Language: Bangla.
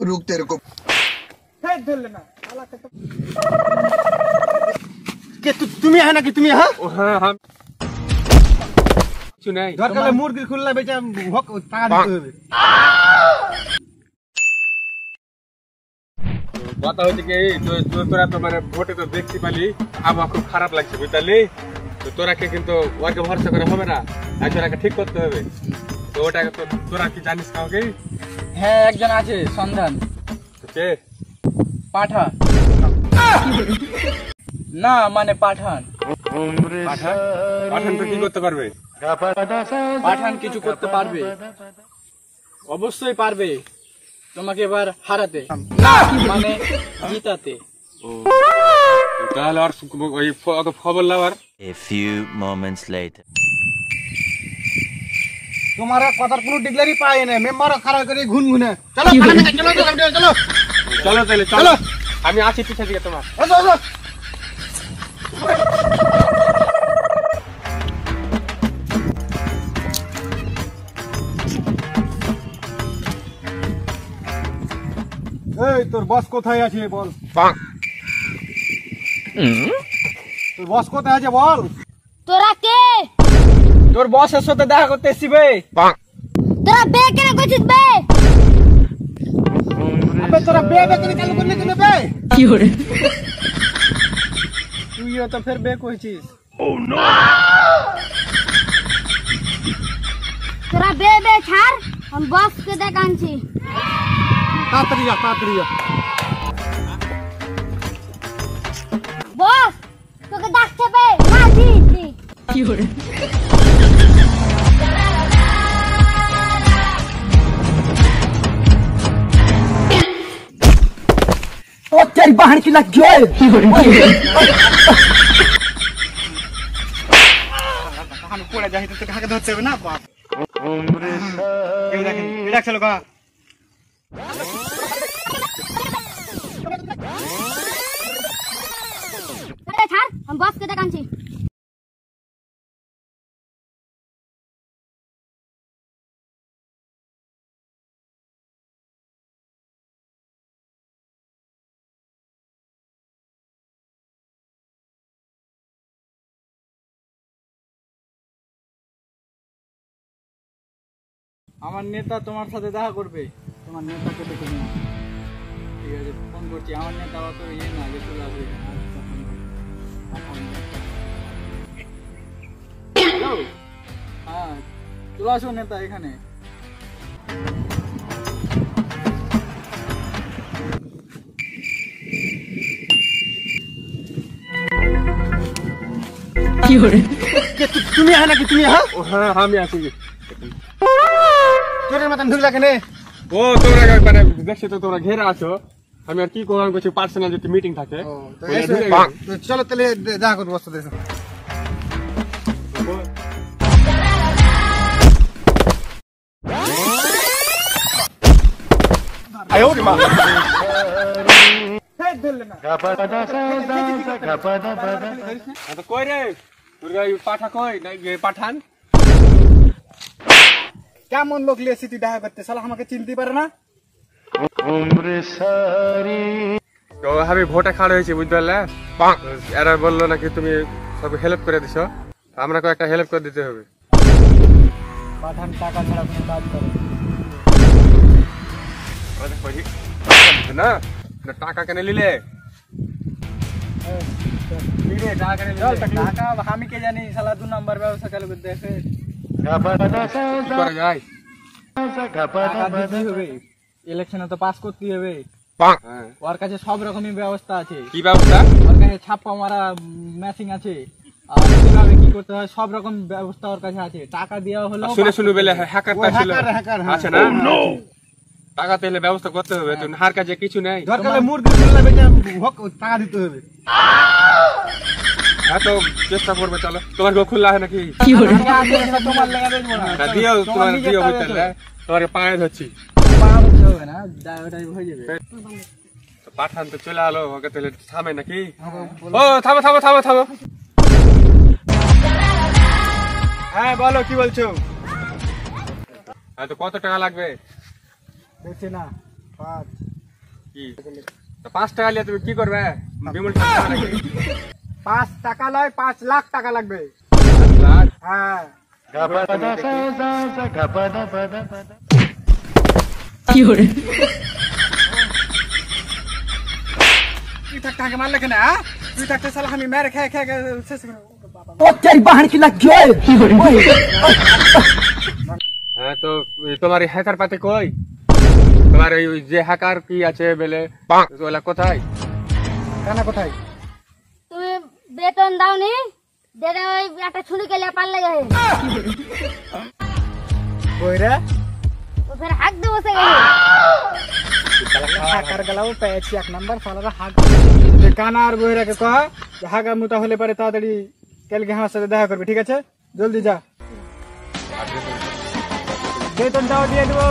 रुक तेरे को ধর না কে তুমি है নাকি তুমি হ্যাঁ হ্যাঁ হ্যাঁ কিছু নাই দরকার মুরগি খুললা বেচা হক টাকা দিতে হবে কথা হচ্ছে কি তোরা তো মানে ভোটে তো দেখতে পালি আমার খুব খারাপ লাগছে বুঝলি তো তোরাকে কিন্তু ওকে ভরসা করে হবে না একজনকে ঠিক করতে হবে তো ওটাকে তো তোরা কি জানিস কাউকে হ্যাঁ একজন আছে সন্ধান কে পাঠা না মানে পাঠান পাঠান তো কি করতে পারবে পাঠান কিছু করতে পারবে অবশ্যই পারবে তোমাকে এবার হারাতে মানে জিতাতে তাহলে আর ওই খবর লাবার A few moments later. তোমার কথার কোনো ডিগলারি পায় না মেম্বার খারাপ করে ঘুন ঘুনে চলো চলো চলো চলো চলো তাহলে চলো আমি আছি পিছা দিকে তোমার এই তোর বস কোথায় আছে বল তোর বস কোথায় আছে বল তোরা কে তোর বসের সাথে দেখা করতে এসিবে তোরা বে কেন করছিস বে আবে তোরা বে বে করে চালু করলি কেন বে কি করে তুইও তো ফের বে কইছিস তোরা বে বে ছাড় हम बॉस के देखांছি তাড়াতাড়ি যা বস তোকে ডাকছে বে না জি জি কি করে ও তেরি বাহন কি লাগ গয়ে কি করে কাহানো পড়ে যাই তো কাকে ধরতে হবে না বাপ এই দেখেন এটা চলো গা अरे ছাড় हम बॉस के देखांছি আমার নেতা তোমার সাথে দেখা করবে তোমার নেতাকে দেখে নিও ঠিক আছে ফোন করছি আমার নেতা অত ইয়ে না যে চলে আসবে হ্যাঁ চলে আসো নেতা এখানে কি করে তুমি है নাকি তুমি হ্যাঁ হ্যাঁ আমি আছি চোরের মতন ঢুকলা কেন ও তোরা মানে দেখছি তো তোরা ঘেরা আছো আমি আর কি করলাম কিছু পার্সোনাল যদি মিটিং থাকে চলো তাহলে দেখা করবো বস দেখো আয়ো রে মা তো কই রে তোর পাঠা কই না পাঠান কেমন লোক লিয়েছি তুই দেখা করতে শালা আমাকে চিনতে পারে না তো আমি ভোটে খাড়া হয়েছি বুঝতে পারলে এরা বললো নাকি তুমি সব হেল্প করে দিছ আমরা একটা হেল্প করে দিতে হবে পাঠান টাকা ছাড়া কোনো কাজ করে না টাকা কেন নিলে টাকা আমি কে জানি শালা 2 নাম্বার ব্যবসা চালু করতে আছে কি করা যায় ইলেকশনে তো পাস করতে হবে ওর কাছে সব রকমের ব্যবস্থা আছে কি ব্যবস্থা ওর কাছে ছাপ্পা মারা মেশিন আছে আর কিভাবে কি করতে হয় সব রকম ব্যবস্থা ওর কাছে আছে টাকা দেওয়া হলো শুনে বেলে হ্যাকারটা ছিল আছে না টাকা তেলে ব্যবস্থা করতে হবে তো হার কাছে কিছু নেই দরকার মুরগি খুললা বেচা হক টাকা দিতে হবে হ্যাঁ তো চেষ্টা করবে চলো তোমার গো খোলা হয় নাকি তোমার লেগে দেবো না দিও তোমার দিও বুঝতে তোমার পায়ে ধরছি হবে না ওটাই হয়ে যাবে পাঠান তো চলে আলো ওকে তাহলে থামে নাকি ও থামো থামো থামো থামো হ্যাঁ বলো কি বলছো তো কত টাকা লাগবে বেশি না 5 কি তো 5 টাকা নিয়ে তুমি কি করবে বিমল টাকা নাকি 5 টাকা লয় 5 লাখ টাকা লাগবে। 5 লাখ হ্যাঁ তুই থাকতে আমাকে মারলে কেন? তুই থাকতে সালা আমি মেরে খেয়ে খেয়ে শেষ করে হ্যাঁ তো তোমার হ্যাকার পাতে কই তোমার ওই যে হ্যাকার কি আছে বলে ওলা কোথায় কেন কোথায়? তুমি বেতন দাওনি দেরে ওই একটা ছুরি কেলে পাল্লে যায় কই রে? ও ফের হাক দিয়ে বসে গেল। হাকার গেলাও পেয়েছি 1 নাম্বার সালারা হাক যে কানা আর বইরাকে কহ যে হাগা মুতা হলে পারে তাড়াতাড়ি কালকে আমার সাথে দেখা করবে, ঠিক আছে? জলদি যা, বেতন দাও দিয়ে দেবো।